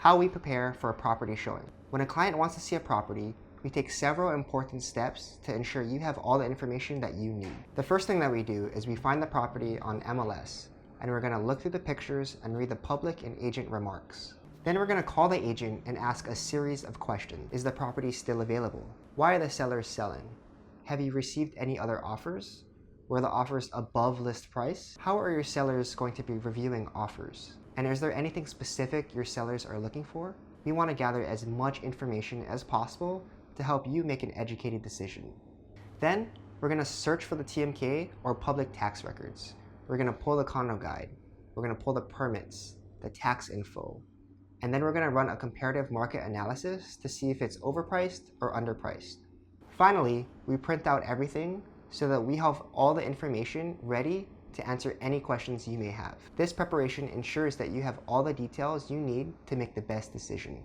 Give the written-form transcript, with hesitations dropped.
How we prepare for a property showing. When a client wants to see a property, we take several important steps to ensure you have all the information that you need. The first thing that we do is we find the property on MLS, and we're going to look through the pictures and read the public and agent remarks. Then we're going to call the agent and ask a series of questions. Is the property still available? Why are the sellers selling? Have you received any other offers? Were the offers above list price? How are your sellers going to be reviewing offers? And is there anything specific your sellers are looking for? We want to gather as much information as possible to help you make an educated decision. Then we're going to search for the TMK or public tax records. We're going to pull the condo guide. We're going to pull the permits, the tax info, and then we're going to run a comparative market analysis to see if it's overpriced or underpriced. Finally, we print out everything so that we have all the information ready to answer any questions you may have. This preparation ensures that you have all the details you need to make the best decision.